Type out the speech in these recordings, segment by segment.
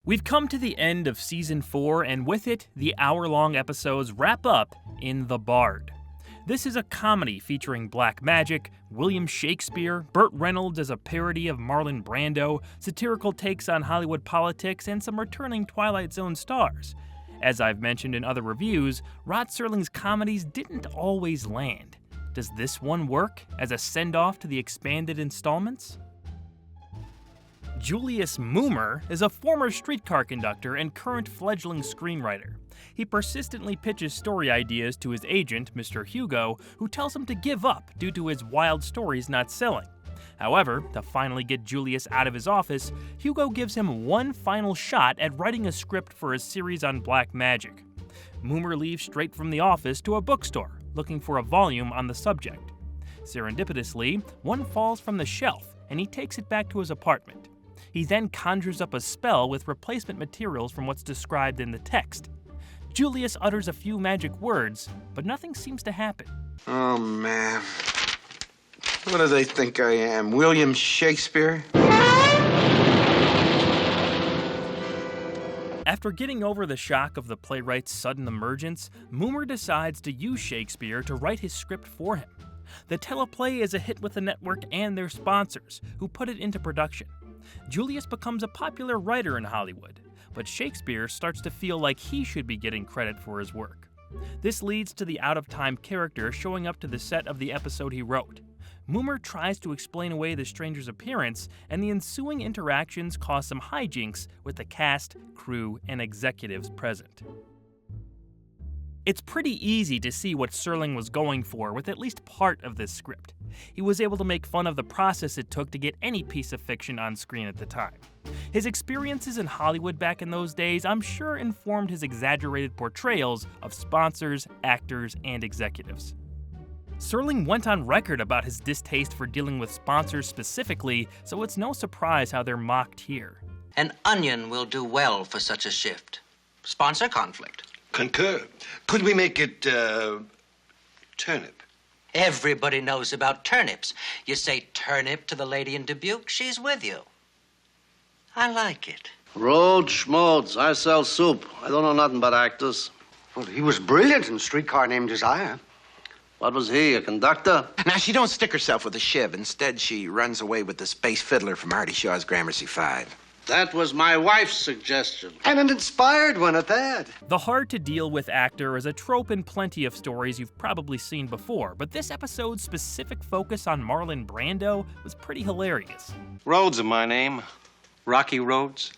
We've come to the end of Season 4, and with it, the hour-long episodes wrap up in The Bard. This is a comedy featuring black magic, William Shakespeare, Burt Reynolds as a parody of Marlon Brando, satirical takes on Hollywood politics, and some returning Twilight Zone stars. As I've mentioned in other reviews, Rod Serling's comedies didn't always land. Does this one work as a send-off to the expanded installments? Julius Moomer is a former streetcar conductor and current fledgling screenwriter. He persistently pitches story ideas to his agent, Mr. Hugo, who tells him to give up due to his wild stories not selling. However, to finally get Julius out of his office, Hugo gives him one final shot at writing a script for a series on black magic. Moomer leaves straight from the office to a bookstore, looking for a volume on the subject. Serendipitously, one falls from the shelf, and he takes it back to his apartment. He then conjures up a spell with replacement materials from what's described in the text. Julius utters a few magic words, but nothing seems to happen. Oh, man. What do they think I am, William Shakespeare? After getting over the shock of the playwright's sudden emergence, Moomer decides to use Shakespeare to write his script for him. The teleplay is a hit with the network and their sponsors, who put it into production. Julius becomes a popular writer in Hollywood, but Shakespeare starts to feel like he should be getting credit for his work. This leads to the out-of-time character showing up to the set of the episode he wrote. Moomer tries to explain away the stranger's appearance, and the ensuing interactions cause some hijinks with the cast, crew, and executives present. It's pretty easy to see what Serling was going for with at least part of this script. He was able to make fun of the process it took to get any piece of fiction on screen at the time. His experiences in Hollywood back in those days, I'm sure, informed his exaggerated portrayals of sponsors, actors, and executives. Serling went on record about his distaste for dealing with sponsors specifically, so it's no surprise how they're mocked here. An onion will do well for such a shift. Sponsor conflict. Concur. Could we make it, turnip? Everybody knows about turnips. You say turnip to the lady in Dubuque, she's with you. I like it. Road schmodes. I sell soup. I don't know nothing but actors. Well, he was brilliant in Streetcar Named Desire. What was he, a conductor? Now, she don't stick herself with a shiv. Instead, she runs away with the space fiddler from Artie Shaw's Gramercy 5. That was my wife's suggestion. And an inspired one at that. The hard-to-deal-with actor is a trope in plenty of stories you've probably seen before, but this episode's specific focus on Marlon Brando was pretty hilarious. Rhodes is my name. Rocky Rhodes.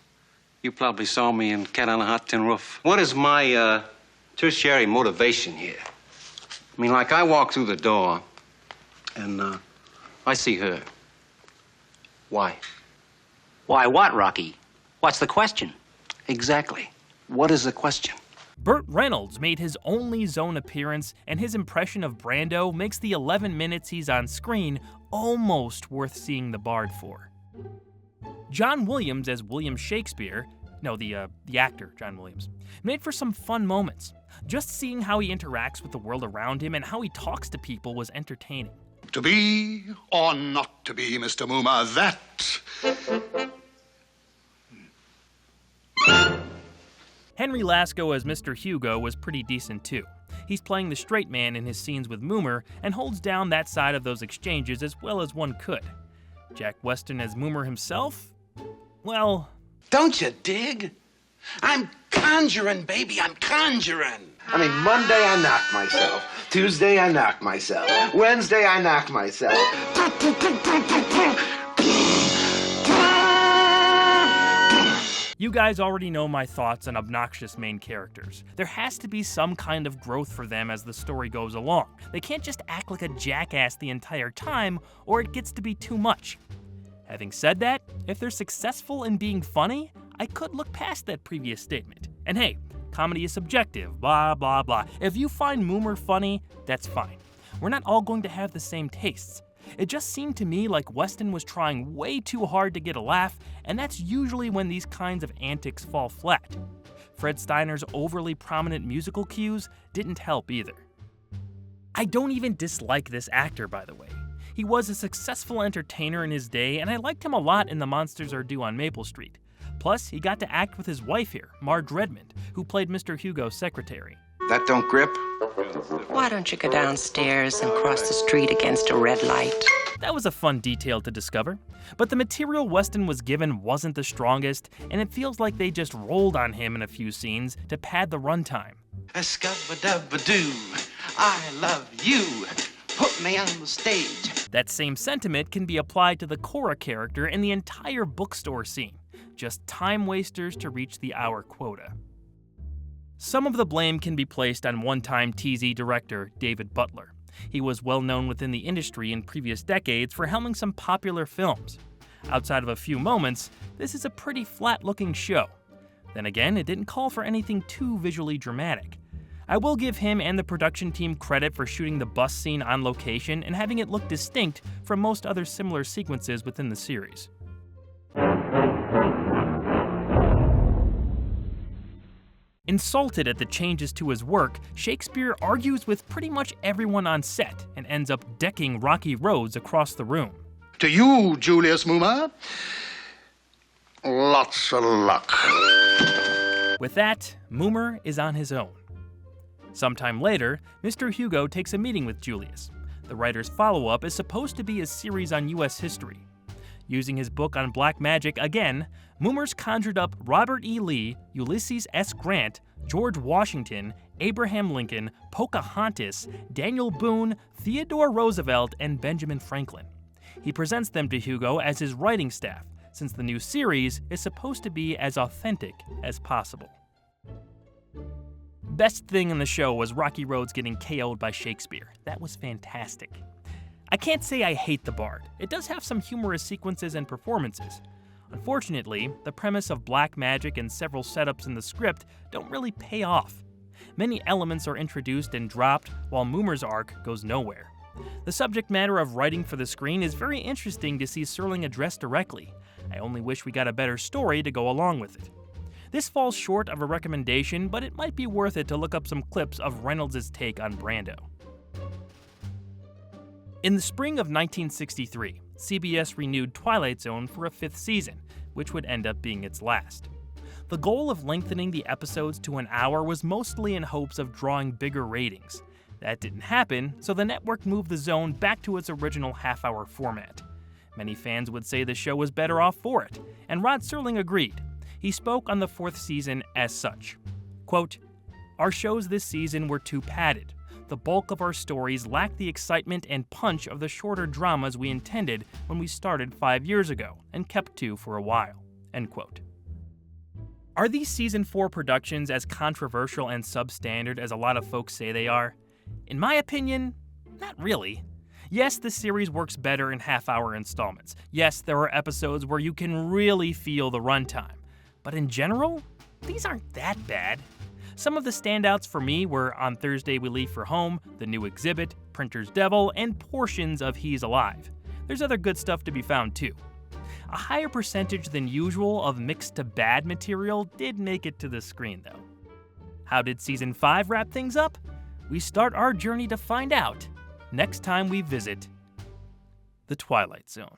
You probably saw me in Cat on a Hot Tin Roof. What is my, tertiary motivation here? I mean, like, I walk through the door, and, I see her. Why? Why what, Rocky? What's the question? Exactly. What is the question? Burt Reynolds made his only Zone appearance, and his impression of Brando makes the 11 minutes he's on screen almost worth seeing The Bard for. John Williams as William Shakespeare, the actor John Williams, made for some fun moments. Just seeing how he interacts with the world around him and how he talks to people was entertaining. To be or not to be, Mr. Moomer, that... Henry Lasco as Mr. Hugo was pretty decent too. He's playing the straight man in his scenes with Moomer and holds down that side of those exchanges as well as one could. Jack Weston as Moomer himself? Well... Don't you dig? I'm conjuring, baby, I'm conjuring. I mean, Monday I knocked myself. Tuesday I knocked myself. Wednesday I knocked myself. You guys already know my thoughts on obnoxious main characters. There has to be some kind of growth for them as the story goes along. They can't just act like a jackass the entire time, or it gets to be too much. Having said that, if they're successful in being funny, I could look past that previous statement. And hey, comedy is subjective, blah, blah, blah. If you find Moomer funny, that's fine. We're not all going to have the same tastes. It just seemed to me like Weston was trying way too hard to get a laugh, and that's usually when these kinds of antics fall flat. Fred Steiner's overly prominent musical cues didn't help either. I don't even dislike this actor, by the way. He was a successful entertainer in his day, and I liked him a lot in The Monsters Are Due on Maple Street. Plus, he got to act with his wife here, Marge Redmond, who played Mr. Hugo's secretary. That don't grip? Why don't you go downstairs and cross the street against a red light? That was a fun detail to discover. But the material Weston was given wasn't the strongest, and it feels like they just rolled on him in a few scenes to pad the runtime. Scub-a-dub-a-doo, I love you. Put me on the stage. That same sentiment can be applied to the Cora character in the entire bookstore scene. Just time wasters to reach the hour quota. Some of the blame can be placed on one-time TZ director David Butler. He was well known within the industry in previous decades for helming some popular films. Outside of a few moments, this is a pretty flat-looking show. Then again, it didn't call for anything too visually dramatic. I will give him and the production team credit for shooting the bus scene on location and having it look distinct from most other similar sequences within the series. Insulted at the changes to his work, Shakespeare argues with pretty much everyone on set and ends up decking Rocky Roads across the room. To you, Julius Moomer, lots of luck. With that, Moomer is on his own. Sometime later, Mr. Hugo takes a meeting with Julius. The writer's follow-up is supposed to be a series on U.S. history. Using his book on black magic again, Moomer's conjured up Robert E. Lee, Ulysses S. Grant, George Washington, Abraham Lincoln, Pocahontas, Daniel Boone, Theodore Roosevelt, and Benjamin Franklin. He presents them to Hugo as his writing staff, since the new series is supposed to be as authentic as possible. Best thing in the show was Rocky Roads getting KO'd by Shakespeare. That was fantastic. I can't say I hate the Bard. It does have some humorous sequences and performances. Unfortunately, the premise of black magic and several setups in the script don't really pay off. Many elements are introduced and dropped, while Moomer's arc goes nowhere. The subject matter of writing for the screen is very interesting to see Serling address directly. I only wish we got a better story to go along with it. This falls short of a recommendation, but it might be worth it to look up some clips of Reynolds' take on Brando. In the spring of 1963, CBS renewed Twilight Zone for a 5th season, which would end up being its last. The goal of lengthening the episodes to an hour was mostly in hopes of drawing bigger ratings. That didn't happen, so the network moved the zone back to its original half-hour format. Many fans would say the show was better off for it, and Rod Serling agreed. He spoke on the 4th season as such. Quote, "Our shows this season were too padded. The bulk of our stories lacked the excitement and punch of the shorter dramas we intended when we started 5 years ago and kept to for a while." End quote. Are these Season 4 productions as controversial and substandard as a lot of folks say they are? In my opinion, not really. Yes, the series works better in half-hour installments. Yes, there are episodes where you can really feel the runtime. But in general, these aren't that bad. Some of the standouts for me were On Thursday We Leave for Home, The New Exhibit, Printer's Devil, and portions of He's Alive. There's other good stuff to be found too. A higher percentage than usual of mixed to bad material did make it to the screen though. How did Season 5 wrap things up? We start our journey to find out next time we visit the Twilight Zone.